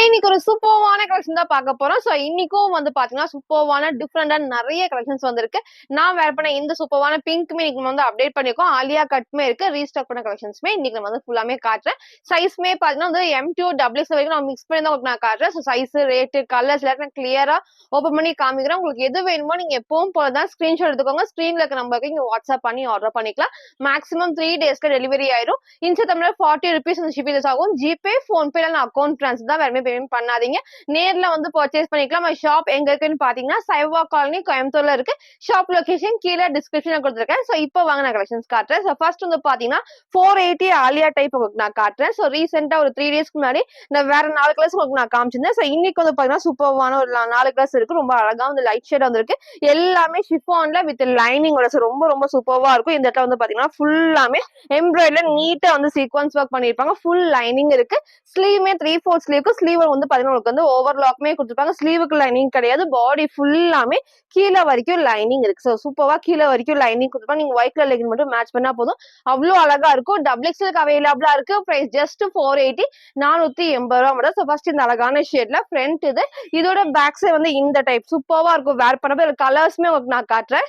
இன்னைக்கு ஒரு சூப்பர்வான கலெக்ஷன் தான் பார்க்க போறோம். சோ இன்னைக்கும் வந்து பாத்தீங்கன்னா சூப்பர்வான டிஃபரெண்டா நிறைய கலெக்ஷன்ஸ் வந்திருக்கு. நான் வேர் பண்ண இந்த சூப்பர்வான பிங்க்மே இன்னைக்கு வந்து அப்டேட் பண்ணிருக்கோம். ஆலியா கட்மே இருக்கு. ரீஸ்டாக் பண்ண கலெக்ஷன்ஸ்மே இன்னைக்கு நம்ம வந்து ஃபுல்லாமே காட்டுறேன். சைஸ்மே பாத்தீங்கன்னா வந்து M2 XXL வரைக்கும் நான் மிக்ஸ் பண்ணி தான் உங்களுக்கு நான் காட்டுறேன். சோ சைஸ், ரேட், கலர்ஸ் எல்லாத்தையும் கிளியரா ஓபன் பண்ணி காமிக்கிறேன். உங்களுக்கு எது வேணுமோ நீங்க எப்பவும் போல தான் ஸ்கிரீன்ஷாட் எடுத்துக்கோங்க. ஸ்கிரீன்ல இருக்க நம்பருக்கு நீங்க வாட்ஸ்அப் பண்ணி ஆர்டர் பண்ணிக்கலாம். மேக்ஸிமம் 3 டேஸ்ல டெலிவரி ஆயிரும். இன்செட் தமிழ்ல 40 rupees அந்த ஷிப்பிங் ஆகும். ஜிபே, போன்பே இல்ல அக்கௌண்ட் ட்ரான்ஸ்ஃபர் தான் வேற பேமெண்ட் பண்ணாதீங்க. நேர்ல வந்து பர்ச்சேஸ் பண்ணிக்கலாம். ஷாப் எங்க இருக்குன்னு பாத்தீங்கன்னா சைவா காலனி கோயம்புத்தூர்ல இருக்கு. ஷாப் லொகேஷன் கீழே டிஸ்கிரிப்ஷன்ல கொடுத்துருக்கேன். சோ இப்போ வாங்க நான் கலெக்ஷன்ஸ் காட்டுறேன். சோ ஃபர்ஸ்ட் வந்து பாத்தீங்கன்னா 480 ஆலியா டைப் உங்களுக்கு நான் காட்டுறேன். சோ ரீசெண்டா ஒரு 3 டேஸ்க்கு முன்னாடி நான் வேற 4 கலர்ஸ் உங்களுக்கு நான் காமிச்சிருந்தேன். சோ இன்னைக்கு வந்து பாத்தீங்கன்னா சூப்பர்வான ஒரு 4 கலர்ஸ் இருக்கு. ரொம்ப அழகா வந்து லைட் ஷேட் வந்திருக்கு. எல்லாமே ஷிஃபான்ல வித் லைனிங்கோட ரொம்ப ரொம்ப சூப்பர்வா இருக்கும். இந்த இடத்துல வந்து பாத்தீங்கன்னா ஃபுல்லாமே எம்ப்ராய்டரில நீட்டா வந்து சீக்வன்ஸ் ஒர்க் பண்ணிருப்பாங்க. ஃபுல் லைனிங் இருக்கு. ஸ்லீவ்மே 3/4 ஸ்லீவ்க்கு ஸ்லீவ் வந்து பாத்தீங்கன்னா உங்களுக்கு வந்து ஓவர்லாக்மே கொடுத்துருப்பாங்க. ஸ்லீவுக்கு லைனிங் கிடையாது. பாடி ஃபுல்லாமே கீழே வரைக்கும் லைனிங் இருக்கு. சோ சூப்பர்வா கீழே வரைக்கும் லைனிங் கொடுத்துருப்பாங்க. நீங்க ஒயிட் கலர் லெகின் மட்டும் மேட்ச் பண்ணா போதும். அவ்வளவு அழகா இருக்கும். XXL அவைலபிளா இருக்கு. பிரைஸ் ஜஸ்ட் 480 480 மட்டும். சோ ஃபர்ஸ்ட் இந்த அழகான ஷேட்ல ஃப்ரண்ட் இது. இதோட பேக் சைடு வந்து இந்த டைப் சூப்பர்வா இருக்கும். வேர் பண்ணப்ப கலர்ஸ்மே உங்களுக்கு நான் காட்டுறேன்.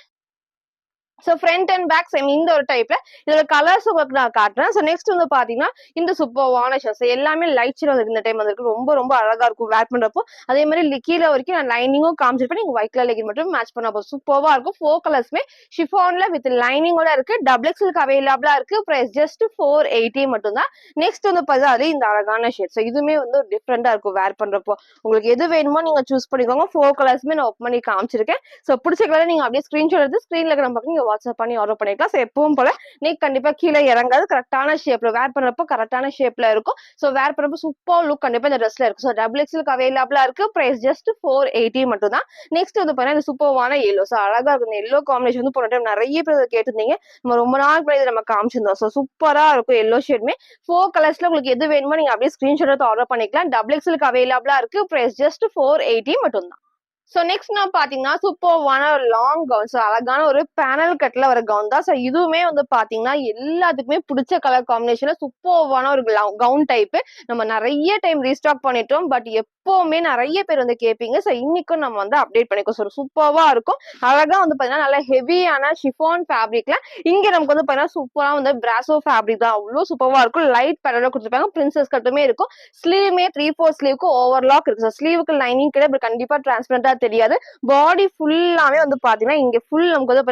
So front and back same இந்த ஒரு டைப்ல இதோட கலர்ஸ் உங்களுக்கு நான் காட்டுறேன். சோ நெக்ஸ்ட் வந்து பாத்தீங்கன்னா இந்த சூப்பர்வான ஷர்ட்ஸ் எல்லாமே லைட் ஷேட் வந்து இந்த டைம் வந்து ரொம்ப ரொம்ப அழகா இருக்கும் வேர் பண்றப்போ. அதே மாதிரி கீழே வரைக்கும் நான் லைனிங்கும் காமிச்சிருப்பேன். நீங்க ஒயிட் கலர் லெகின் மட்டும் மேட்ச் பண்ண போதும். சூப்பர்வா இருக்கும். 4 கலர்ஸ்மே ஷிஃபான்ல வித் லைனிங்கோட இருக்கு. XXL அவைலபிளா இருக்கு. பிரைஸ் ஜஸ்ட் 480 மட்டும் தான். நெக்ஸ்ட் வந்து பாத்தீங்கன்னா அது இந்த அழகான ஷேட். சோ இதுமே வந்து டிஃபரெண்டா இருக்கும் வேர் பண்றப்போ. உங்களுக்கு எது வேணுமோ நீங்க சூஸ் பண்ணிக்கோங்க. 4 கலர்ஸ்மே நான் ஓப்பன் பண்ணி காமிச்சிருக்கேன். சோ பிடிச்ச கலர் நீங்க அப்படியே ஸ்கிரீன்ஷாட் எடுத்து ஸ்கிரீன்ல இருக்கிற நம்பருக்கு நீங்க வாட்ஸ்அப் பண்ணி ஆர்டர் பண்ணிக்கலாம். சோ எப்பவும் போல நெக் கண்டிப்பா கீழே இறங்காது. கரெக்டான ஷேப்ல வேர் பண்றப்போ கரெக்டான ஷேப்ல இருக்கும். சோ வேர் பண்றப்போ சூப்பர் லுக் கண்டிப்பா இந்த ட்ரெஸ்ல இருக்கும். சோ XXL அவைலபிளா இருக்கு. பிரைஸ் ஜஸ்ட் 480 மட்டும் தான். நெக்ஸ்ட் வந்து பாத்தீங்கன்னா இந்த சூப்பர்வான எல்லோ. சோ அழகா இருக்கும். இந்த எல்லோ காம்பினேஷன் வந்து போன டைம் நிறைய பேர் கேட்டிருந்தீங்க. நம்ம ரொம்ப நாள் முன்னாடி நம்ம காமிச்சிருந்தோம். சோ சூப்பரா இருக்கும் எல்லோ ஷேட்மே. 4 கலர்ஸ்ல உங்களுக்கு எது வேணுமோ நீங்க அப்படியே ஸ்கிரீன்ஷாட் எடுத்து ஆர்டர் பண்ணிக்கலாம். XXL அவைலபிளா இருக்கு. பிரைஸ் ஜஸ்ட் 480 மட்டும் தான். சோ நெக்ஸ்ட் நான் பாத்தீங்கன்னா சூப்பர்வான ஒரு லாங் கவுன். சோ அழகான ஒரு பேனல் கட்ல வர கவுன் தான். சோ இதுவுமே வந்து பாத்தீங்கன்னா எல்லாத்துக்குமே பிடிச்ச கலர் காம்பினேஷன்ல சூப்பர்வான ஒரு கவுன் டைப். நம்ம நிறைய டைம் ரீஸ்டாக் பண்ணிட்டோம். பட் எப்பவுமே நிறைய பேர் வந்து கேட்பீங்க. சோ இன்னைக்கும் நம்ம வந்து அப்டேட் பண்ணிக்கோ. சோ சூப்பர்வா இருக்கும். அழகா வந்து பாத்தீங்கன்னா நல்ல ஹெவியான ஷிஃபான் ஃபேப்ரிக்ல இங்க நமக்கு வந்து பாத்தீங்கன்னா சூப்பரா வந்து பிராசோ ஃபேப்ரிக் தான். அவ்வளவு சூப்பர்வா இருக்கும். லைட் பேட்டர்ல கொடுத்துருப்பாங்க. பிரின்சஸ் கட்டுமே இருக்கும். ஸ்லீவ்மே 3/4 ஸ்லீவ்க்கு ஓவர்லாக் இருக்கு. ஸ்லீவுக்கு லைனிங் கிடையாது. கண்டிப்பா டிரான்ஸ்பரண்டா தெரியாது. பாடி ஃபுல்லாவே வந்து பாத்தீங்கன்னா இங்க ஃபுல் நமக்கு வந்து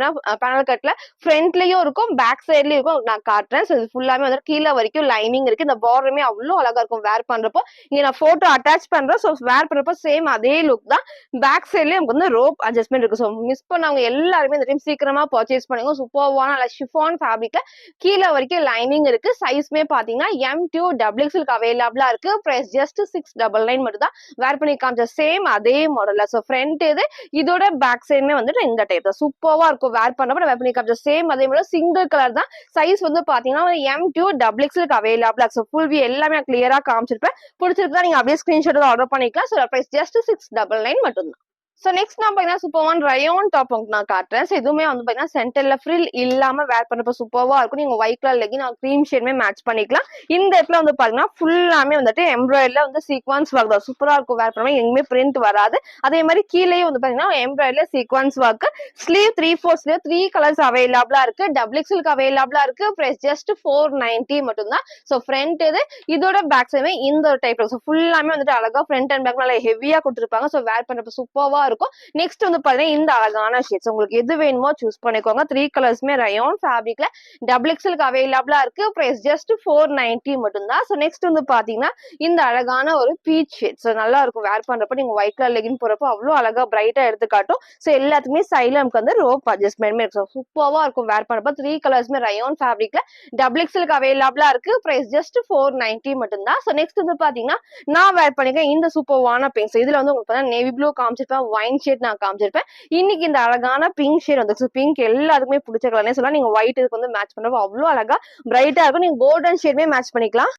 பேனல் கட்ல ஃப்ரண்ட்லயும் இருக்கும் பேக் சைட்லயும் இருக்கும். நான் காட்டுறேன். சோ இது ஃபுல்லாமே வந்து கீழே வரைக்கும் லைனிங் இருக்கு. இந்த பார்டருமே அவ்வளவு அழகா இருக்கும் வேர் பண்றப்போ. இங்க நான் போட்டோ அட்டாச் பண்றேன். சோ வேர் பண்றப்போ சேம் அதே லுக் தான். பேக் சைட்லயும் நமக்கு வந்து ரோப் அட்ஜஸ்ட்மெண்ட் இருக்கு. சோ மிஸ் பண்ணவங்க எல்லாருமே இந்த டைம் சீக்கிரமா பர்ச்சேஸ் பண்ணுங்க. சூப்பர்வான ஷிஃபான் ஃபேப்ரிக்ல கீழே வரைக்கும் லைனிங் இருக்கு. சைஸ்மே பாத்தீங்கன்னா M2 XXL அவைலபிளா இருக்கு. பிரைஸ் ஜஸ்ட் 699 மட்டும் தான். வேர் பண்ணி காமிச்ச சேம் அதே மாடல்ல. சோ ஃப்ரண்ட் இது இதோட பேக் சைடுமே வந்துட்டு இந்த டைப் தான். சூப்பர்வா இருக்கும் வேர் பண்ணப்ப. வேர் பண்ணி காமிச்ச சேம் அதே மாதிரி சிங்கிள் கலர் தான். சைஸ் வந்து பாத்தீங்கன்னா M2 XXL அவைலபிளா. சோ ஃபுல் வியூ எல்லாமே நான் கிளியரா காமிச்சிருப்பேன். பிடிச்சிருக்கா நீங்க அப்படியே ஸ்கிரீன்ஷாட் ஆர்டர் பண்ணிக்கலாம். சோ பிரைஸ் ஜஸ்ட் 699 மட்டும் தான். சோ நெக்ஸ்ட் நான் பாத்தீங்கன்னா சூப்பர்வான ரயோன் டாப் உங்களுக்கு நான் காட்டுறேன். சோ இதுவுமே வந்து பாத்தீங்கன்னா சென்டர்ல ஃப்ரில் இல்லாம வேர் பண்றப்ப சூப்பர்வா இருக்கும். நீங்க ஒயிட் கலர் லெகின் கிரீம் ஷேட்மே மேட்ச் பண்ணிக்கலாம். இந்த இடத்துல வந்து பாத்தீங்கன்னா ஃபுல்லாமே வந்துட்டு எம்ப்ராய்டரில வந்து சீக்வன்ஸ் ஒர்க் தான். சூப்பரா இருக்கும் வேர் பண்ணும்போது. எங்குமே பிரிண்ட் வராது. அதே மாதிரி கீழே வந்து பாத்தீங்கன்னா எம்ப்ராய்டரில sequins work. Sleeve 3/4 sleeve 3 colours அவைலபிளா இருக்கு. XXL அவைலபிளா இருக்கு. பிரைஸ் ஜஸ்ட் 490 மட்டும் தான். சோ ஃப்ரண்ட் இது இதோட பேக் சைடுமே இந்த ஒரு டைப். சோ ஃபுல்லாமே வந்துட்டு அழகா ஃப்ரண்ட் அண்ட் பேக் நல்லா ஹெவியா கொடுத்துருப்பாங்க. சோ வேர் பண்றப்ப சூப்பர்வா இருக்கும். நெக்ஸ்ட் வந்து பாத்தீங்கன்னா இந்த அழகான ஷேட்ஸ். உங்களுக்கு எது வேணுமோ சூஸ் பண்ணிக்கோங்க. 3 கலர்ஸ்மே ரயோன் ஃபேப்ரிக்ல XXL அவைலபிளா இருக்கு. பிரைஸ் ஜஸ்ட் 490 மட்டும் தான். சோ நெக்ஸ்ட் வந்து பாத்தீங்கன்னா இந்த அழகான ஒரு பீச் ஷேட். சோ நல்லா இருக்கும் வேர் பண்றப்ப. நீங்க ஒயிட் கலர் லெகின் போறப்போ அவ்வளவு அழகா பிரைட்டா எடுத்து காட்டும். சோ எல்லாத்துக்குமே சைடுல நமக்கு வந்து ரோப் அட்ஜஸ்ட்மெண்ட் இருக்கும். சூப்பர்வா இருக்கும் வேர் பண்றப்ப. 3 கலர்ஸ்மே ரயோன் ஃபேப்ரிக்ல XXL அவைலபிளா இருக்கு. பிரைஸ் ஜஸ்ட் 490 மட்டும் தான். சோ நெக்ஸ்ட் வந்து பாத்தீங்கன்னா நான் வேர் பண்ணிருக்கேன் இந்த சூப்பர்வான பிங்க். இதுல வந்து உங்களுக்கு நேவி ப்ளூ காமிச்சிருப்பேன். ஒயின் ஷேட் நான் காமிச்சிருப்பேன். இன்னைக்கு இந்த அழகான பிங்க் ஷேட் வந்து பிங்க் எல்லாத்துக்குமே பிடிச்ச கலர்னே சொல்லலாம். நீங்க ஒயிட் இதுக்கு வந்து மேட்ச் பண்றப்போ அவ்வளவு அழகா பிரைட்டா இருக்கும். நீங்க கோல்டன் ஷேட்மே மேட்ச் பண்ணிக்கலாம்.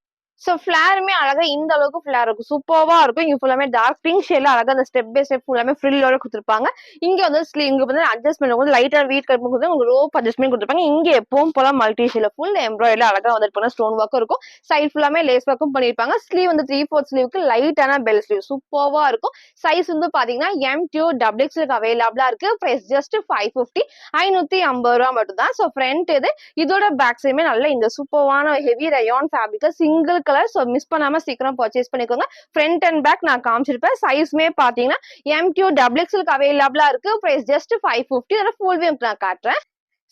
சோ ஃபிளாருமே அழகா இந்த அளவுக்கு ஃபிளார் இருக்கும். சூப்பர்வா இருக்கும். இங்க ஃபுல்லாமே டார்க் பிங்க் ஷேட்ல அழகா அந்த ஸ்டெப் பை ஸ்டெப் ஃபுல்லாமே ஃப்ரில்லோட குடுத்துருப்பாங்க. இங்க வந்து இங்க வந்து அட்ஜஸ்ட்மென்ட் வந்து லைட்டா வீட் கட் குடுத்து உங்களுக்கு ரோப் அட்ஜஸ்ட்மென்ட் குடுத்துருப்பாங்க. இங்க எப்பவும் போல மல்டி ஷேட்ல ஃபுல் எம்ப்ராய்டரில அழகா வந்துட்டு ஸ்டோன் ஒர்க்கும் இருக்கும். சைடு ஃபுல்லாமே லேஸ் ஒர்க்கும் பண்ணிருப்பாங்க. ஸ்லீவ் வந்து 3/4 ஸ்லீவ்க்கு லைட்டான பெல் ஸ்லீவ் சூப்பர்வா இருக்கும். சைஸ் வந்து பாத்தீங்கன்னா M2 XXL அவைலபிளா இருக்கு. பிரைஸ் ஜஸ்ட் 550 550 மட்டும் தான். சோ ஃப்ரண்ட் இது இதோட பேக் சைடுமே நல்ல இந்த சூப்பர்வான ஹெவி ரயான் ஃபேப்ரிக்ல சிங்கிள் கலர். சோ மிஸ் பண்ணாம சீக்கிரம் பர்ச்சேஸ் பண்ணிக்கோங்க. ஃப்ரண்ட் அண்ட் பேக் நான் காமிச்சிருப்பேன். சைஸ்மே பாத்தீங்கன்னா M2 XXL அவைலபிளா இருக்கு. Price just 550. அதோட ஃபுல் வியூ நான் காட்டுறேன்.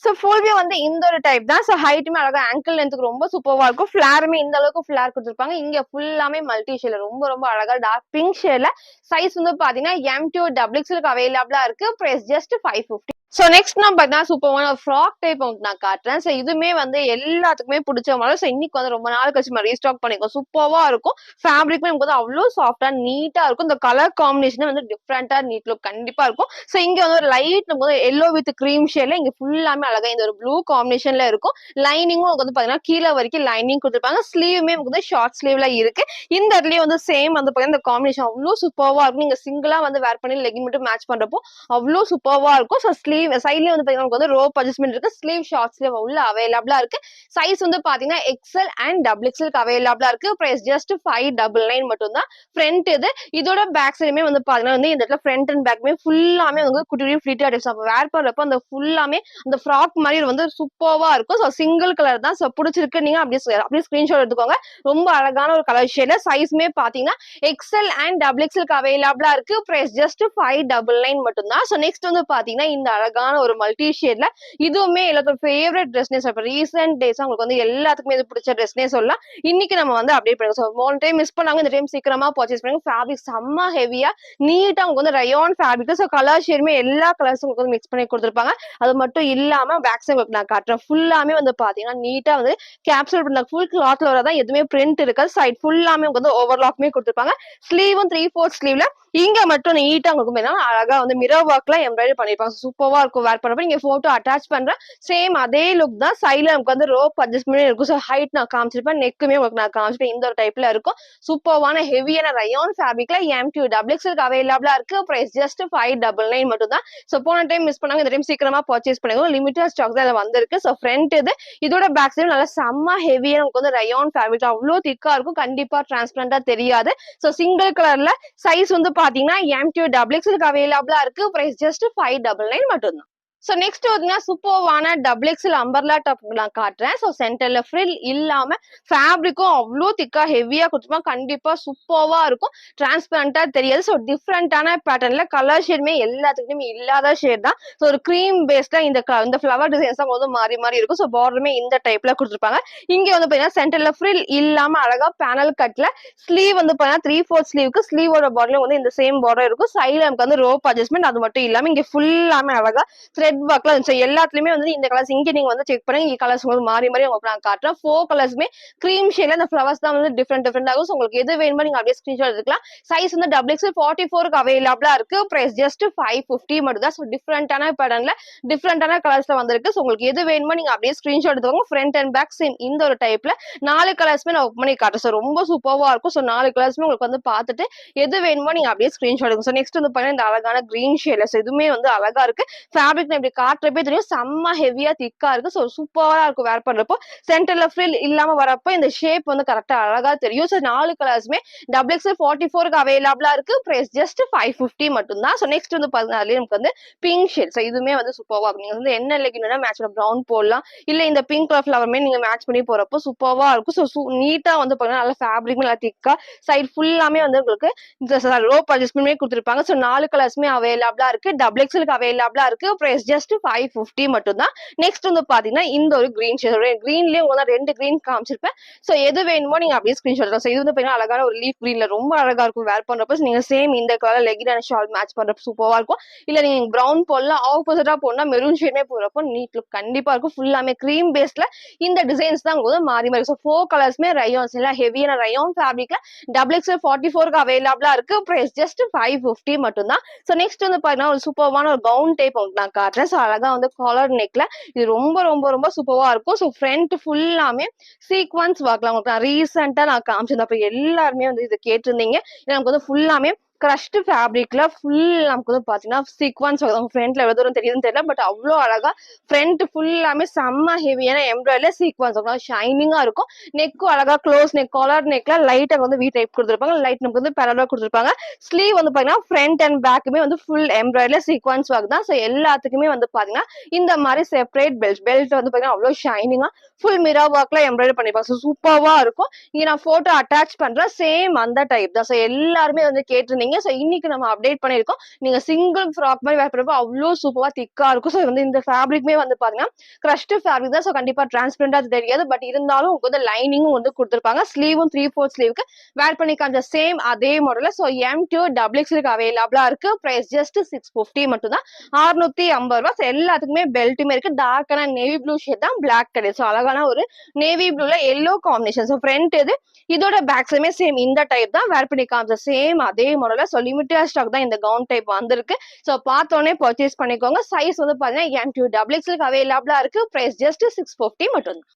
சோ ஃபுல் வியூ வந்து இந்த ஒரு டைப் தான். சோ ஹைட்டுமே அழகா ஆங்கிள் லென்த்துக்கு ரொம்ப சூப்பர்வா இருக்கும். ஃபிளாருமே இந்த அளவுக்கு ஃபிளார் கொடுத்துருப்பாங்க. இங்க ஃபுல்லாமே மல்டி ஷேட்ல ரொம்ப ரொம்ப அழகா டார்க் பிங்க் ஷேட்ல சைஸ் வந்து பாத்தீங்கன்னா M2 XXL அவைலபிளா இருக்கு. Price just 550. சோ நெக்ஸ்ட் நம்ம பார்த்தீங்கன்னா சூப்பரான ஒரு ஃப்ராக் டைப் உங்களுக்கு நான் காட்டுறேன். சோ இதுமே வந்து எல்லாத்துக்குமே பிடிச்ச மாதிரி. சோ இன்னைக்கு வந்து ரொம்ப நாள் கழிச்சு ரீஸ்டாக் பண்ணிக்கோ. சூப்பர்வா இருக்கும். ஃபேப்ரிக்மே நமக்கு வந்து அவ்வளவு சாஃப்டா நீட்டா இருக்கும். இந்த கலர் காம்பினேஷன் வந்து டிஃப்ரெண்டா நீட் லுக் கண்டிப்பா இருக்கும். சோ இங்க வந்து ஒரு லைட் நமக்கு எல்லோ வித் கிரீம் ஷேட்ல இங்க ஃபுல்லாமே அழகா இந்த ஒரு ப்ளூ காம்பினேஷன்ல இருக்கும். லைனிங்கும் வந்து பாத்தீங்கன்னா கீழே வரைக்கும் லைனிங் கொடுத்துருப்பாங்க. ஸ்லீவுமே வந்து ஷார்ட் ஸ்லீவ்ல இருக்கு. இந்த இடத்துலயும் வந்து சேம் வந்து பாத்தீங்கன்னா இந்த காம்பினேஷன் அவ்வளவு சூப்பர்வா இருக்கும். நீங்க சிங்கிளா வந்து வேர் பண்ணி லெகின் மட்டும் மேட்ச் பண்றப்போ அவ்வளவு சூப்பர்வா இருக்கும். சோ ஸ்லீவ் சைட்லயே வந்து பாத்தீங்கன்னா உங்களுக்கு வந்து ரோப் அட்ஜஸ்ட்மெண்ட் இருக்கு. ஸ்லீவ் ஷார்ட் ஸ்லீவ் உள்ள அவைலபிளா இருக்கு. சைஸ் வந்து பாத்தீங்கன்னா XL அண்ட் XXL அவைலபிளா இருக்கு. பிரைஸ் ஜஸ்ட் 599 மட்டும் தான். ஃப்ரண்ட் இது இதோட பேக் சைடுமே வந்து பாத்தீங்கன்னா வந்து இந்த இடத்துல ஃப்ரண்ட் அண்ட் பேக்மே ஃபுல்லாமே வந்து குட்டி ஃபிளிட்டா டைப்ஸ் அப்ப வேர் பண்றப்போ அந்த ஃபுல்லாமே அந்த ஃப்ராக் மாதிரி வந்து சூப்பர்வா இருக்கும். ஸோ சிங்கிள் கலர் தான். ஸோ பிடிச்சிருக்கு நீங்க அப்படியே ஸ்கிரீன்ஷாட் எடுத்துக்கோங்க. ரொம்ப அழகான ஒரு கலர் ஷேட்ல சைஸ்மே பாத்தீங்கன்னா XL அண்ட் XXL அவைலபிளா இருக்கு. பிரைஸ் ஜஸ்ட் 599 மட்டும் தான். ஸோ நெக்ஸ்ட் வந்து பாத்தீங்கன்னா இந்த அழகான ஒரு மல்டி ஷேட்ல இதுவுமே எல்லாத்தோட ஃபேவரட் ட்ரெஸ்னே சொல்லலாம். ரீசெண்ட் டேஸ் உங்களுக்கு வந்து எல்லாத்துக்குமே இது பிடிச்ச ட்ரெஸ்னே சொல்லலாம். இன்னைக்கு நம்ம வந்து அப்டேட் பண்ணுங்க. ஸோ மோன் டைம் மிஸ் பண்ணாங்க இந்த டைம் சீக்கிரமா பர்ச்சேஸ் பண்ணுங்க. ஃபேப்ரிக் செம்ம ஹெவியா நீட்டா உங்களுக்கு வந்து ரயான் ஃபேப்ரிக். ஸோ கலர் ஷேடுமே எல்லா கலர்ஸும் உங்களுக்கு வந்து மிக்ஸ் பண்ணி கொடுத்துருப்பாங்க. அது மட்டும் இல்லாம பேக் சைடு உங்களுக்கு நான் காட்டுறேன். ஃபுல்லாமே வந்து பாத்தீங்கன்னா நீட்டா வந்து கேப்சூல் பண்ண ஃபுல் கிளாத்ல வரதான் எதுவுமே பிரிண்ட் இருக்காது. சைட் ஃபுல்லாமே உங்களுக்கு வந்து ஓவர்லாக்மே கொடுத்துருப்பாங்க. ஸ்லீவும் 3/4 ஸ்லீவ்ல இங்க மட்டும் நீட்டா உங்களுக்கு அழகா வந்து மிரர் ஒர்க்ல எம்ப்ராய்டரி பண்ணிருப்பாங்க. சூப்பர்வா இருக்கும் வேர் பண்றப்ப. நீங்க போட்டோ அட்டாச் பண்றேன். சேம் அதே லுக் தான். சைட்ல நமக்கு வந்து ரோப் அட்ஜஸ்ட்மெண்ட் இருக்கும். ஸோ ஹைட் நான் காமிச்சிருப்பேன். நெக்குமே உங்களுக்கு நான் காமிச்சிருப்பேன். இந்த ஒரு டைப்ல இருக்கும். சூப்பர்வான ஹெவியான ரயான் ஃபேப்ரிக்ல M2 XXL அவைலபிளா இருக்கு. பிரைஸ் ஜஸ்ட் 599 மட்டும் தான். ஸோ போன டைம் மிஸ் பண்ணாங்க இந்த டைம் சீக்கிரமா பர்ச்சேஸ் பண்ணுங்க. லிமிட்டட் ஸ்டாக் தான் வந்திருக்கு. ஸோ ஃப்ரண்ட் இது இதோட பேக் சைடு நல்லா செம்ம ஹெவியா நமக்கு வந்து ரயான் ஃபேப்ரிக் அவ்வளோ திக்கா இருக்கும். கண்டிப்பா டிரான்ஸ்பரண்டா தெரியாது. ஸோ சிங்கிள் கலர்ல சைஸ் வந்து பாத்தீங்கன்னா M2 XXL அவைலபிளா இருக்கு. பிரைஸ் ஜஸ்ட் 599 மட்டும் தான். சோ நெக்ஸ்ட் பாத்தீங்கன்னா சூப்பர்வான XXL அம்பர்லா டாப் நான் காட்டுறேன். சோ சென்டர்ல ஃப்ரில் இல்லாம ஃபேப்ரிக்கும் அவ்வளோ திக்கா ஹெவியா கொடுத்துருப்பாங்க. கண்டிப்பா சூப்பர்வா இருக்கும். டிரான்ஸ்பரண்டா தெரியாது. சோ டிஃப்ரெண்டான பேட்டர்ன்ல கலர் ஷேடுமே எல்லாத்துக்குமே இல்லாத ஷேட் தான். ஸோ ஒரு கிரீம் பேஸ்ல இந்த ஃபிளவர் டிசைன்ஸ் தான் வந்து மாறி மாறி இருக்கும். ஸோ பார்டருமே இந்த டைப்ல கொடுத்துருப்பாங்க. இங்க வந்து பாத்தீங்கன்னா சென்டர்ல ஃப்ரில் இல்லாம அழகா பேனல் கட்ல ஸ்லீவ் வந்து பாத்தீங்கன்னா 3/4 ஸ்லீவுக்கு ஸ்லீவோட பார்டர்ல வந்து இந்த சேம் பார்டர் இருக்கும். சைடுல நமக்கு வந்து ரோப் அட்ஜஸ்ட்மெண்ட் அது மட்டும் இல்லாம இங்க ஃபுல்லாமே அழகா த்ரெட் ஒர்க்ல இருந்துச்சு. எல்லாத்துலயுமே வந்து இந்த கலர்ஸ் இங்க நீங்க வந்து செக் பண்ணுங்க. இங்க கலர்ஸ் வந்து மாறி மாறி உங்களுக்கு நான் காட்டுறேன். 4 கலர்ஸ்மே கிரீம் ஷேட்ல இந்த ஃபிளவர்ஸ் தான் வந்து டிஃப்ரெண்ட் ஆகும். உங்களுக்கு எது வேணுமோ நீங்க அப்படியே ஸ்கிரீன்ஷாட் எடுத்துக்கலாம். சைஸ் வந்து XXL 44க்கு அவைலபிளா இருக்கு. பிரைஸ் ஜஸ்ட் 550 மட்டும் தான். ஸோ டிஃப்ரெண்டான பேட்டர்ன்ல டிஃப்ரெண்டான கலர்ஸ்ல வந்திருக்கு. ஸோ உங்களுக்கு எது வேணுமோ நீங்க அப்படியே ஸ்கிரீன்ஷாட் எடுத்துக்கோங்க. ஃப்ரண்ட் அண்ட் பேக் சேம் இந்த ஒரு டைப்ல 4 கலர்ஸ்மே நான் ஓப்பன் பண்ணி காட்டுறேன். ஸோ ரொம்ப சூப்பர்வா இருக்கும். ஸோ 4 கலர்ஸ்மே உங்களுக்கு வந்து பார்த்துட்டு எது வேணுமோ நீங்க அப்படியே ஸ்கிரீன்ஷாட் எடுங்க. ஸோ நெக்ஸ்ட் வந்து பாத்தீங்கன்னா இந்த அழகான கிரீன் ஷேட்ல இதுவுமே வந்து அழகா இருக்கு. ஃபேப்ரிக் இப்படி காட்டுறப்பே தெரியும் செம்ம ஹெவியா திக்கா இருக்கு. ஸோ சூப்பரா இருக்கும் வேர் பண்றப்போ. சென்டர்ல ஃப்ரில் இல்லாம வரப்போ இந்த ஷேப் வந்து கரெக்டா அழகா தெரியும். ஸோ 4 கலர்ஸ்மே XXL 44க்கு அவைலபிளா இருக்கு. பிரைஸ் ஜஸ்ட் 550 மட்டும் தான். ஸோ நெக்ஸ்ட் வந்து பாத்தீங்கன்னா அதுலயே நமக்கு வந்து பிங்க் ஷேட். ஸோ இதுவுமே வந்து சூப்பர்வா இருக்கும். நீங்க வந்து என்ன லெகின் மேட்ச் ப்ரௌன் போடலாம். இல்ல இந்த பிங்க் கலர் ஃபிளவர்மே நீங்க மேட்ச் பண்ணி போறப்போ சூப்பர்வா இருக்கும். ஸோ நீட்டா வந்து பாத்தீங்கன்னா நல்ல ஃபேப்ரிக் நல்லா திக்கா சைடு ஃபுல்லாமே வந்து உங்களுக்கு இந்த ரோப் அட்ஜஸ்ட்மெண்ட்மே கொடுத்துருப்பாங்க. ஸோ 4 கலர்ஸ்மே அவைலபிளா இருக்கு. XXL அவைலபிளா இருக்கு. பிரைஸ் ஜஸ்ட் 550 மட்டும் தான். நெக்ஸ்ட் வந்து பாத்தீங்கன்னா இந்த ஒரு கிரீன் ஷேட். கிரீன்லயே உங்களுக்கு 2 கிரீன் காமிச்சிருப்பேன். ஸோ எது வேணுமோ நீங்க அப்படியே ஸ்கிரீன்ஷாட் எடுக்கலாம். ஸோ இது வந்து பாத்தீங்கன்னா அழகான ஒரு லீஃப் கிரீன்ல ரொம்ப அழகா இருக்கும் வேர் பண்றப்போ. நீங்க சேம் இந்த colour legging and shawl match பண்றப்ப சூப்பரா இருக்கும். இல்ல நீங்க பிரவுன் போடலாம். ஆப்போசிட்டா போடலாம். மெரூன் ஷேட்மே போடுறப்போ நீட் லுக் கண்டிப்பா இருக்கும். ஃபுல்லாமே கிரீம் பேஸ்ல இந்த டிசைன்ஸ் தான் உங்களுக்கு மாறி மாறி. ஸோ 4 கலர்ஸ்மே ரயான்ஸ் எல்லாம் ஹெவியான ரயான் ஃபேப்ரிக்ல XXL 44க்கு அவைலபிளா இருக்கு. பிரைஸ் ஜஸ்ட் 550 மட்டும் தான். ஸோ நெக்ஸ்ட் வந்து பாத்தீங்கன்னா ஒரு சூப்பர்வான ஒரு கவுன் டைப் உங்களுக்கு நான் காட்டுறேன். காட்டுறேன். ஸோ அழகா வந்து காலர் நெக்ல இது ரொம்ப ரொம்ப ரொம்ப சூப்பரா இருக்கும். ஸோ ஃப்ரண்ட் ஃபுல்லாமே சீக்வன்ஸ் ஒர்க்ல உங்களுக்கு நான் ரீசெண்டா நான் காமிச்சிருந்தேன். அப்ப எல்லாருமே வந்து இது கேட்டிருந்தீங்க. நமக்கு வந்து ஃபுல்லாமே கிரஷ்டு ஃபேப்ரிக்ல ஃபுல் நமக்கு வந்து பாத்தீங்கன்னா சீக்வன்ஸ் ஃப்ரண்ட்ல எவ்வளவு தூரம் தெரியுதுன்னு தெரியல. பட் அவ்வளோ அழகா ஃப்ரண்ட் ஃபுல்லாமே செம்ம ஹெவியான எம்ப்ராய்டரியில சீக்வன்ஸ் ஷைனிங்கா இருக்கும். நெக்கும் அழகா க்ளோஸ் நெக் காலர் நெக்ல லைட்டா வந்து வி டைப் கொடுத்துருப்பாங்க. லைட் நமக்கு வந்து பேரலா கொடுத்துருப்பாங்க. ஸ்லீவ் வந்து பாத்தீங்கன்னா ஃப்ரண்ட் அண்ட் பேக்குமே வந்து ஃபுல் எம்ப்ராய்டரியில சீக்வன்ஸ் ஒர்க் தான். ஸோ எல்லாத்துக்குமே வந்து பாத்தீங்கன்னா இந்த மாதிரி செப்பரேட் பெல்ட் வந்து பாத்தீங்கன்னா அவ்வளவு ஷைனிங்கா ஃபுல் மிரர் ஒர்க்ல எம்ப்ராய்டரி பண்ணிருப்பாங்க. ஸோ சூப்பர்வா இருக்கும். இங்க நான் போட்டோ அட்டாச் பண்றேன். சேம் அந்த டைப் தான். ஸோ எல்லாருமே வந்து கேட்டிருந்தீங்க. ஸோ இன்னைக்கு நம்ம அப்டேட் பண்ணிருக்கோம். நீங்க சிங்கிள் ஃப்ராக் மாதிரி வேர் பண்றப்போ அவ்வளோ சூப்பரா திக்கா இருக்கும். ஸோ வந்து இந்த ஃபேப்ரிக்மே வந்து பாத்தீங்கன்னா கிரஷ்டு ஃபேப்ரிக் தான். ஸோ கண்டிப்பா டிரான்ஸ்பரண்டா தெரியாது. பட் இருந்தாலும் உங்களுக்கு வந்து லைனிங்கும் வந்து கொடுத்துருப்பாங்க. ஸ்லீவும் 3/4 ஸ்லீவுக்கு வேர் பண்ணி காமிச்ச சேம் அதே மாடல்ல. ஸோ M2 XXL அவைலபிளா இருக்கு. பிரைஸ் ஜஸ்ட் 650 மட்டும் தான். 650 ரூபாய். எல்லாத்துக்குமே பெல்ட்டுமே இருக்கு. டார்க்கான நேவி ப்ளூ ஷேட் தான் பிளாக் கிடையாது. ஸோ அழகான ஒரு நேவி ப்ளூல எல்லோ காம்பினேஷன். ஸோ ஃப்ரண்ட் இது இதோட பேக் சைடுமே சேம் இந்த டைப் தான் வேர் பண்ணி காமிச்ச சேம் அதே மாடல்ல. ஸோ லிமிட்டட் ஸ்டாக் தான் இந்த கவுன் டைப் வந்திருக்கு. ஸோ பார்த்தோன்னே பர்ச்சேஸ் பண்ணிக்கோங்க. சைஸ் வந்து பாத்தீங்கன்னா M2 XXL அவைலபிளா இருக்கு. பிரைஸ் ஜஸ்ட் 650 மட்டும் தான்.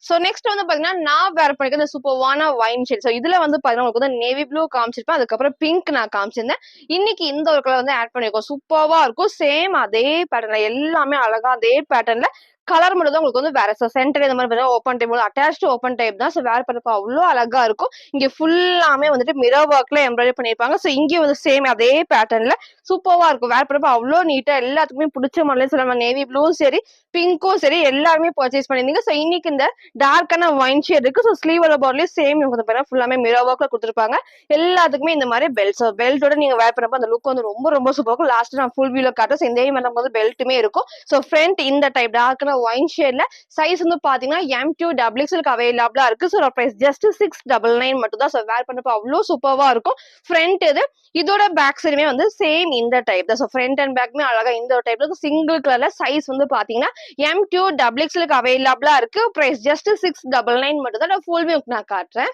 சோ நெக்ஸ்ட் வந்து பாத்தீங்கன்னா நான் வேர் பண்ணிருக்க இந்த சூப்பர்வான வைன் ஷேட். சோ இதுல வந்து பாத்தீங்கன்னா உங்களுக்கு வந்து நேவி ப்ளூ காமிச்சிருப்பேன். அதுக்கப்புறம் பிங்க் நான் காமிச்சிருந்தேன். இன்னைக்கு இந்த ஒரு கலர் வந்து ஆட் பண்ணிருக்கோம். சூப்பர்வா இருக்கும். சேம் அதே பேட்டர்ன்ல எல்லாமே அழகா அதே பேட்டர்ன்ல கலர் மட்டும் தான் உங்களுக்கு வந்து வேற சென்டர் இந்த மாதிரி open type attach open type தான். ஸோ வேர் பண்ணப்போ அவ்வளோ அழகா இருக்கும். இங்க ஃபுல்லாமே வந்துட்டு மிரர் ஒர்க்ல எம்ப்ராய்டரி பண்ணிருப்பாங்க. ஸோ இங்கே வந்து சேம் அதே பேட்டர்ன்ல சூப்பர்வா இருக்கும். வேர் பண்ணப்போ அவ்வளோ நீட்டா எல்லாத்துக்குமே பிடிச்ச மாடலே சொல்லலாம். நேவி ப்ளூவும் சரி பிங்க்கும் சரி எல்லாருமே பர்ச்சேஸ் பண்ணிருந்தீங்க. ஸோ இன்னைக்கு இந்த டார்க்கான வைன் ஷேட் இருக்கு. ஸோ ஸ்லீவோட பார்டர்லயும் சேம் ஃபுல்லாமே மிரர் ஒர்க்ல கொடுத்துருப்பாங்க. எல்லாத்துக்குமே இந்த மாதிரி பெல்ட். ஸோ பெல்ட்டோட நீங்க வேர் பண்ணப்போ அந்த லுக் வந்து ரொம்ப ரொம்ப சூப்பர் இருக்கும். லாஸ்ட் நான் ஃபுல் வியூல காட்டுறேன். இதே மாதிரி நமக்கு வந்து பெல்ட்டுமே இருக்கும். ஸோ ஃப்ரண்ட் இந்த டைப் டார்க்கான வைன் ஷேட்ல சைஸ் வந்து பாத்தீங்கன்னா M2 XXL அவைலபிளா இருக்கு. ஸோ பிரைஸ் ஜஸ்ட் 699 மட்டும் தான். ஸோ வேர் பண்ணப்போ அவ்வளோ சூப்பர்வா இருக்கும். ஃப்ரண்ட் இது இதோட பேக் சைடுமே வந்து சேம் இந்த டைப் தான். ஸோ ஃப்ரண்ட் அண்ட் பேக்மே அழகா இந்த ஒரு டைப்ல சிங்கிள் கலர்ல சைஸ் வந்து பாத்தீங்கன்னா M2 XXL அவைலபிளா இருக்கு. பிரைஸ் ஜஸ்ட் 699 மட்டும் தான். ஃபுல் வியூ நான் காட்டுறேன்.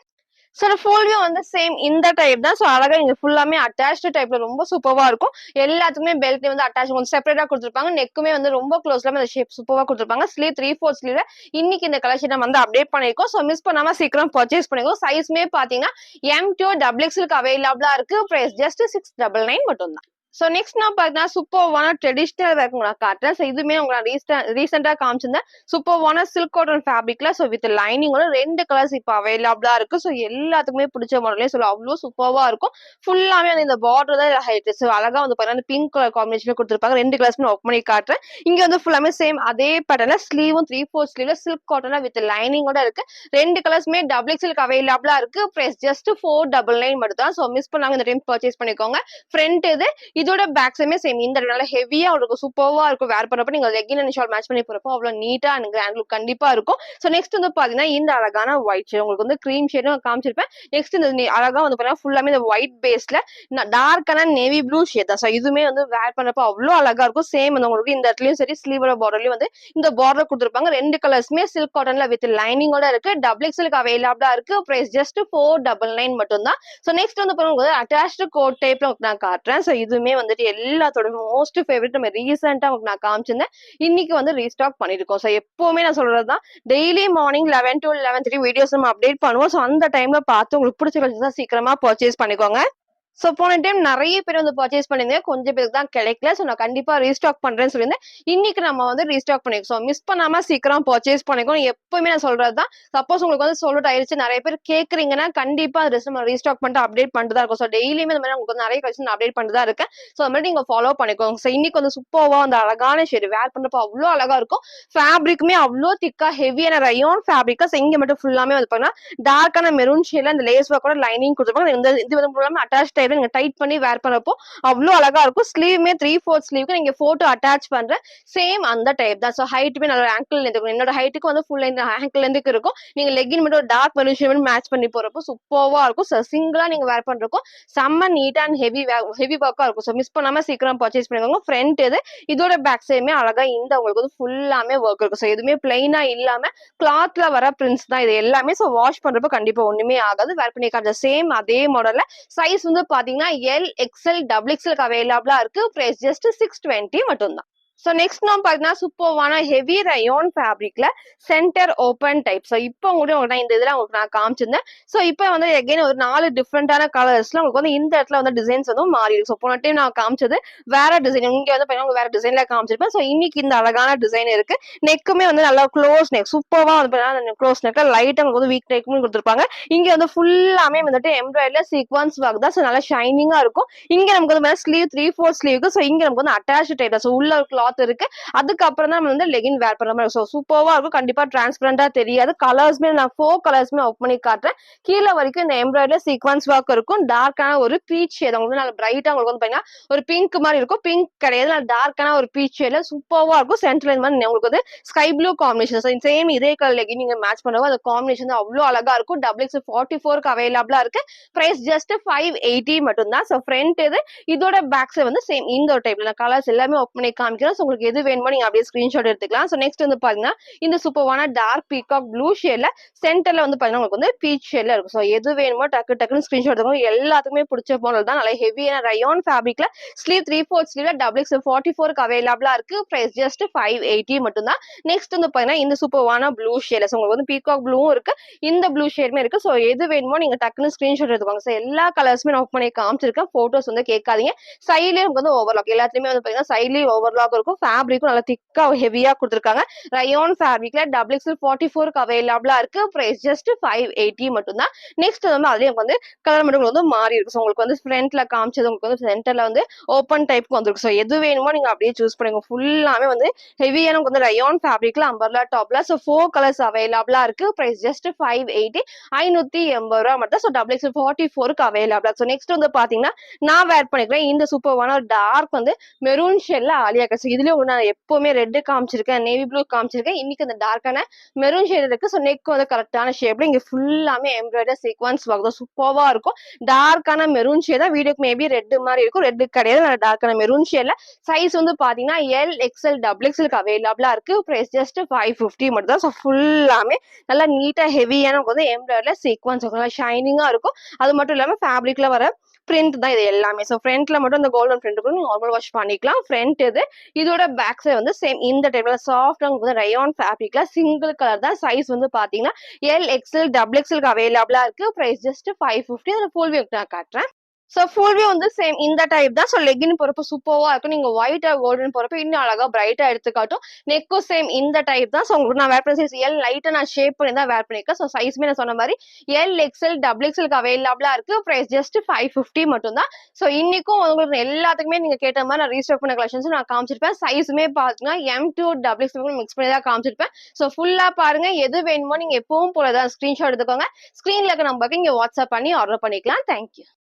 ஸோ ஃபுல் வியூ வந்து சேம் இந்த டைப் தான். ஸோ அழகா இங்க ஃபுல்லாமே அட்டாச்டு டைப்ல ரொம்ப சூப்பரா இருக்கும். எல்லாத்துக்குமே பெல்ட் வந்து அட்டாச் கொஞ்சம் செப்பரேட்டா கொடுத்துருப்பாங்க. நெக்குமே வந்து ரொம்ப க்ளோஸ்ல அந்த ஷேப் சூப்பரா கொடுத்துருப்பாங்க. ஸ்லீவ் 3/4 ஸ்லீவ்ல இன்னைக்கு இந்த கலெக்ஷன் நம்ம வந்து அப்டேட் பண்ணிருக்கோம். ஸோ மிஸ் பண்ணாம சீக்கிரம் பர்ச்சேஸ் பண்ணிக்கோ. சைஸ்மே பாத்தீங்கன்னா M2 XXL அவைலபிளா இருக்கு. பிரைஸ் ஜஸ்ட் 699 மட்டும் தான். சோ நெக்ஸ்ட் நான் பாத்தீங்கன்னா சூப்பர்வான ட்ரெடிஷனல் வேர் நான் காட்டுறேன். ஸோ இதுமே உங்களுக்கு ரீசெண்டா காமிச்சிருந்தேன். சூப்பர்வான சில்க் காட்டன் ஃபேப்ரிக்ல ஸோ வித் லைனிங்கோட 2 கலர்ஸ் இப்போ அவைலபிளா இருக்கு. ஸோ எல்லாத்துக்குமே பிடிச்ச மாடலே சொல்ல அவ்வளோ சூப்பர்வா இருக்கும். ஃபுல்லாமே வந்து இந்த பார்டர் தான் ஹைட். ஸோ அழகா வந்து பாத்தீங்கன்னா பிங்க் கலர் காம்பினேஷன் கொடுத்துருப்பாங்க. 2 கலர்ஸ்மே ஒர்க் பண்ணி காட்டுறேன். இங்க வந்து ஃபுல்லாமே சேம் அதே பேட்டர்ல ஸ்லீவும் 3/4 ஸ்லீவ்ல சில்க் காட்டன்ல வித் லைனிங்கோட இருக்கு. 2 கலர்ஸ்மே XXL அவைலபிளா இருக்கு. பிரைஸ் ஜஸ்ட் 499 மட்டும் தான். ஸோ மிஸ் பண்ணாம இந்த டைம் பர்ச்சேஸ் பண்ணிக்கோங்க. ஃப்ரண்ட் இது இதோட பேக் சைடுமே சேம் இந்த நல்ல ஹெவியா இருக்கும். சூப்பர்வா இருக்கும். வேர் பண்ணப்ப நீங்க லெகின் அண்ட் ஷால் மேட்ச் பண்ணி போறப்போ அவ்வளவு நீட்டா அண்ட் கிராண்ட் லுக் கண்டிப்பா இருக்கும். சோ நெக்ஸ்ட் வந்து பாத்தீங்கன்னா இந்த அழகான ஒயிட் ஷேட் உங்களுக்கு வந்து கிரீம் ஷேடும் காமிச்சிருப்பேன். நெக்ஸ்ட் இந்த அழகா வந்து பாத்தீங்கன்னா ஃபுல்லாமே இந்த ஒயிட் பேஸ்ல டார்க்கான நேவி ப்ளூ ஷேட் தான். ஸோ இதுவுமே வந்து வேர் பண்ணப்போ அவ்வளோ அழகா இருக்கும். சேம் வந்து உங்களுக்கு இந்த இடத்துலயும் சரி ஸ்லீவோட பார்டர்லயும் வந்து இந்த பார்டர் கொடுத்துருப்பாங்க. 2 கலர்ஸ்மே சில்க் காட்டன்ல வித் லைனிங்கோட இருக்கு. XXL அவைலபிளா இருக்கு. பிரைஸ் ஜஸ்ட் 499 மட்டும் தான். சோ நெக்ஸ்ட் வந்து பாருங்க அட்டாச்டு கோட் டைப்ல நான் காட்டுறேன். சோ இதுவுமே வந்துட்டு எல்லாத்தோட மோஸ்ட் ஃபேவரட் நம்ம ரீசெண்டா நான் காமிச்சிருந்தேன். இன்னைக்கு வந்து ரீஸ்டாக் பண்ணிருக்கோம். சோ எப்பவுமே நான் சொல்றதுதான் டெய்லி மார்னிங் 11 to 11:30 வீடியோஸ் நம்ம அப்டேட் பண்ணுவோம். சோ அந்த டைம்ல பார்த்து உங்களுக்கு பிடிச்ச கலெக்ஷன்ஸ் சீக்கிரமா பர்ச்சேஸ் பண்ணிக்கோங்க. சோ போன டைம் நிறைய பேர் வந்து பர்ச்சேஸ் பண்ணிருந்தேன். கொஞ்சம் பேருக்கு தான் கிடைக்கல. சோ நான் கண்டிப்பா ரீஸ்டாக் பண்றேன்னு சொல்லியிருந்தேன். இன்னைக்கு நம்ம வந்து ரீஸ்டாக் பண்ணிருக்கோம். சோ மிஸ் பண்ணாம சீக்கிரம் பர்ச்சேஸ் பண்ணிக்கோங்க. எப்பவுமே நான் சொல்றதுதான். சப்போஸ் உங்களுக்கு வந்து சொல்லிட்டு ஆயிடுச்சு நிறைய பேர் கேக்குறீங்கன்னா கண்டிப்பா நம்ம ரீஸ்டாக் பண்ணிட்டு அப்டேட் பண்ணிட்டு தான் இருக்கும். சோ டெய்லியுமே இந்த மாதிரி உங்களுக்கு நிறைய கலெக்ஷன் அப்டேட் பண்ணிட்டு தான் இருக்கேன். சோ அது மாதிரி நீங்க ஃபாலோ பண்ணிக்கோங்க. சோ இன்னைக்கு வந்து சூப்பர்வா அந்த அழகான ஷேட் வேர் பண்றப்போ அவ்வளவு அழகா இருக்கும். ஃபேப்ரிக்குமே அவ்வளோ திக்கா ஹெவியான ரயோன் ஃபேப்ரிக்கா. இங்க மட்டும் ஃபுல்லாமே வந்து பாத்தீங்கன்னா டார்க்கான மெரூன் ஷேட்ல அந்த லேஸ் ஒர்க்கோட லைனிங் கொடுத்துருப்பாங்க. இது வந்து அட்டாச் டைப் நீங்க டைட் பண்ணி வேர் பண்ணப்போ அவ்வளவு அழகா இருக்கும். ஸ்லீவ்மே 3/4 ஸ்லீவ்க்கு நீங்க போட்டோ அட்டாச் பண்ற சேம் அந்த டைப் தான். சோ ஹைட்டுமே நல்ல ஆங்கிள் லென்த் என்னோட ஹைட்டுக்கு வந்து ஃபுல் லென்த் ஆங்கிள் லென்த்துக்கு இருக்கும். நீங்க லெகின் மட்டும் ஒரு டார்க் மெரூன் ஷேட் மேட்ச் பண்ணி போறப்போ சூப்பர்வா இருக்கும். சோ சிங்கிளா நீங்க வேர் பண்றப்போ செம்ம நீட் அண்ட் ஹெவி ஒர்க்கா இருக்கும். சோ மிஸ் பண்ணாம சீக்கிரம் பர்ச்சேஸ் பண்ணிக்கோங்க. ஃப்ரண்ட் இது இதோட பேக் சைடுமே அழகா இந்த உங்களுக்கு வந்து ஃபுல்லாமே ஒர்க் இருக்கும். சோ எதுவுமே பிளைனா இல்லாம கிளாத்ல வர பிரிண்ட்ஸ் தான் இது எல்லாமே. சோ வாஷ் பண்றப்போ கண்டிப்பா ஒண்ணுமே ஆகாது. வேர் பண்ணி காட்டுற சேம் அதே மாடல்ல சைஸ் வந்து பாத்தீங்கன்னா L XL XXL அவைலபிளா இருக்கு. பிரைஸ் ஜஸ்ட் 620 மட்டும் தான். ஸோ நெக்ஸ்ட் நம்ம பார்த்தீங்கன்னா சூப்பர்வான ஹெவி ரயோன் ஃபேப்ரிக்ல சென்டர் ஓப்பன் டைப். ஸோ இப்போ கூட உங்களுக்கு இந்த இதில் உங்களுக்கு நான் காமிச்சிருந்தேன். ஸோ இப்போ வந்து எகைன் ஒரு 4 டிஃப்ரெண்டான கலர்ஸ்ல உங்களுக்கு வந்து இந்த இடத்துல வந்து டிசைன்ஸ் வந்து மாறி இருக்கு. ஸோ போன டைம் நான் காமிச்சது வேற டிசைன், இங்க வந்து பார்த்தீங்கன்னா வேற டிசைன்ல காமிச்சிருப்பேன். ஸோ இன்னைக்கு இந்த அழகான டிசைன் இருக்கு. நெக்குமே வந்து நல்லா க்ளோஸ் நெக், சூப்பர்வா வந்து பார்த்தீங்கன்னா க்ளோஸ் நெக் லைட்டா உங்களுக்கு வந்து வீக் நெக்கும் கொடுத்துருப்பாங்க. இங்க வந்து ஃபுல்லாமே வந்துட்டு எம்ப்ராய்டரியில சீக்வன்ஸ் ஒர்க் தான். ஸோ நல்லா ஷைனிங்கா இருக்கும். இங்க நமக்கு வந்து ஸ்லீவ் 3/4 ஸ்லீவுக்கு. ஸோ இங்க நமக்கு வந்து அட்டாச் டைப் தான். ஸோ உள்ள ஒரு கிளாத் இருக்கு. அதுக்கப்புறம் தான் நம்ம வந்து லெகின் வேர் பண்ற மாதிரி. ஸோ சூப்பர்வா இருக்கும். கண்டிப்பா டிரான்ஸ்பரண்டா தெரியாது. கலர்ஸ்மே நான் 4 கலர்ஸ்மே ஓப்பன் பண்ணி காட்டுறேன். கீழே வரைக்கும் இந்த எம்ப்ராய்டரி சீக்வன்ஸ் ஒர்க் இருக்கும். டார்க்கான ஒரு பீச் ஷேட், உங்களுக்கு நல்ல பிரைட்டா உங்களுக்கு வந்து பாத்தீங்கன்னா ஒரு பிங்க் மாதிரி இருக்கும். பிங்க் கிடையாது, நல்ல டார்க்கான ஒரு பீச் ஷேட்ல சூப்பர்வா இருக்கும். சென்டர்ல இந்த மாதிரி உங்களுக்கு வந்து sky blue combination. So same இதே கலர் லெகின் நீங்க மேட்ச் பண்ணுவோம். அந்த காம்பினேஷன் அவ்வளோ அழகா இருக்கும். XXL 44க்கு அவைலபிளா இருக்கு. பிரைஸ் ஜஸ்ட் 580 மட்டும் தான். ஸோ ஃப்ரண்ட் இது, இதோட பேக் சைடு வந்து சேம் இந்த ஒரு டைப்ல கலர்ஸ் எல்லாமே ஓப்பன் பண்ணி காமிக்கிறேன். ஸோ உங்களுக்கு எது வேணுமோ நீங்க அப்படியே ஸ்கிரீன்ஷாட் எடுத்துக்கலாம். ஸோ நெக்ஸ்ட் வந்து பாத்தீங்கன்னா இந்த சூப்பர்வான டார்க் பீகாக் ப்ளூ ஷேட்ல சென்டர்ல வந்து பாத்தீங்கன்னா உங்களுக்கு வந்து பீச் ஷேட்ல இருக்கும். ஸோ எது வேணுமோ டக்கு டக்குன்னு ஸ்கிரீன்ஷாட் எடுத்துக்கோங்க. எல்லாத்துக்குமே பிடிச்ச மாடல் தான். நல்ல ஹெவியான ரயோன் ஃபேப்ரிக்ல ஸ்லீவ் 3/4 ஸ்லீவ்ல XXL 44க்கு அவைலபிளா இருக்கு. பிரைஸ் ஜஸ்ட் 580 மட்டும் தான். நெக்ஸ்ட் வந்து பாத்தீங்கன்னா இந்த சூப்பர்வான ப்ளூ ஷேட்ல, ஸோ உங்களுக்கு வந்து பீகாக் ப்ளூவும் இருக்கு, இந்த ப்ளூ ஷேடுமே இருக்கு. ஸோ எது வேணுமோ நீங்க டக்குன்னு ஸ்கிரீன்ஷாட் எடுத்துக்கோங்க. ஸோ எல்லா கலர்ஸுமே நான் ஓப்பன் பண்ணி காமிச்சிருக்கேன். போட்டோஸ் வந்து கேட்காதீங்க. சைட்லயே நமக்கு வந்து ஓவர்லாக், எல்லாத்துலயுமே வந்து பாத்தீங்கன்னா சைட்லயும் ஓவர்லாக் இருக்கும். ஃபேப்ரிக்கும் நல்லா திக்கா ஹெவியா கொடுத்துருக்காங்க. ரயோன் ஃபேப்ரிக்ல XXL 44க்கு அவைலபிளா இருக்கு. பிரைஸ் ஜஸ்ட் 580 மட்டும் தான். நெக்ஸ்ட் வந்து அதுலயே வந்து கலர் மட்டும் வந்து மாறி இருக்கு. ஸோ உங்களுக்கு வந்து ஃப்ரண்ட்ல காமிச்சது உங்களுக்கு வந்து சென்டர்ல வந்து ஓப்பன் டைப்க்கு வந்துருக்கு. ஸோ எது வேணுமோ நீங்க அப்படியே சூஸ் பண்ணுங்க. ஃபுல்லாமே வந்து ஹெவியான வந்து ரயோன் ஃபேப்ரிக்ல அம்பர்லா டாப்ல. ஸோ 4 கலர்ஸ் அவைலபிளா இருக்கு. பிரைஸ் ஜஸ்ட் 580, 580 ரூபா மட்டும். ஸோ XXL 44க்கு அவைலபிளா. ஸோ நெக்ஸ்ட் வந்து பாத்தீங்கன்னா நான் வேர் பண்ணிக்கிறேன் இந்த சூப்பர்வான டார்க் வந்து மெரூன் ஷேட்ல ஆலியா கட். இதுலயும் நான் எப்பவுமே ரெட் காமிச்சிருக்கேன், நேவி ப்ளூ காமிச்சிருக்கேன். இன்னைக்கு அந்த டார்க்கான மெரூன் ஷேட் இருக்கு. ஸோ நெக் வந்து கரெக்டான ஷேப்ல இங்க ஃபுல்லாமே எம்ப்ராய்டரி சீக்வன்ஸ் ஒர்க் தான். சூப்பர்வா இருக்கும். டார்க்கான மெரூன் ஷேட் தான். வீடியோக்கு மேபி ரெட் மாதிரி இருக்கும், ரெட் கிடையாது, நல்ல டார்க்கான மெரூன் ஷேட்ல. சைஸ் வந்து பாத்தீங்கன்னா LXL XXLக்கு அவைலபிளா இருக்கு. பிரைஸ் ஜஸ்ட் 550 மட்டும் தான். ஸோ ஃபுல்லாமே நல்லா நீட்டா ஹெவியான வந்து எம்ப்ராய்டரியில சீக்வன்ஸ் நல்லா ஷைனிங்கா இருக்கும். அது மட்டும் இல்லாம ஃபேப்ரிக்ல வர பிரிண்ட் தான் இது எல்லாமே. ஸோ ஃப்ரண்ட்ல மட்டும் இந்த கோல்டன் பிரிண்ட் இருக்கும், நீங்க நார்மல் வாஷ் பண்ணிக்கலாம். ஃப்ரண்ட் இது, இதோட பேக் சைடு வந்து சேம் இந்த டைப்ல சாஃப்டா உங்களுக்கு ரயோன் ஃபேப்ரிக்ல சிங்கிள் கலர் தான். சைஸ் வந்து பாத்தீங்கன்னா LXL XXLக்கு அவைலபிளா இருக்கு. Price just 550. அதுல ஃபுல் வியூ நான் காட்டுறேன். ஸோ ஃபுல் வியூ வந்து சேம் இந்த டைப் தான். ஸோ லெகின் போறப்ப சூப்பர்வா இருக்கும். நீங்க ஒயிட் கோல்டன் போறப்ப இன்னும் அழகா பிரைட்டா எடுத்து காட்டும். நெக்கும் சேம் இந்த டைப் தான். ஸோ உங்களுக்கு நான் வேர் பண்ண சைஸ் எல் லைட்டா நான் ஷேப் பண்ணி தான் வேர் பண்ணிருக்கேன். ஸோ சைஸ்மே நான் சொன்ன மாதிரி LXL XXLக்கு அவைலபிளா இருக்கு. பிரைஸ் ஜஸ்ட் 550 மட்டும் தான். ஸோ இன்னைக்கும் உங்களுக்கு எல்லாத்துக்குமே நீங்க கேட்ட மாதிரி நான் ரீஸ்டாக் பண்ண கலெக்ஷன்ஸ் நான் காமிச்சிருப்பேன். சைஸுமே பாத்தீங்கன்னா M2 XXL மிக்ஸ் பண்ணி தான் காமிச்சிருப்பேன். ஸோ ஃபுல்லா பாருங்க. எது வேணுமோ நீங்க எப்பவும் போலதான் ஸ்கிரீன்ஷாட் எடுத்துக்கோங்க. ஸ்கிரீன்ல இருக்க நம்பருக்கு இங்க வாட்ஸ்அப் பண்ணி ஆர்டர் பண்ணிக்கலாம். தேங்க்யூ.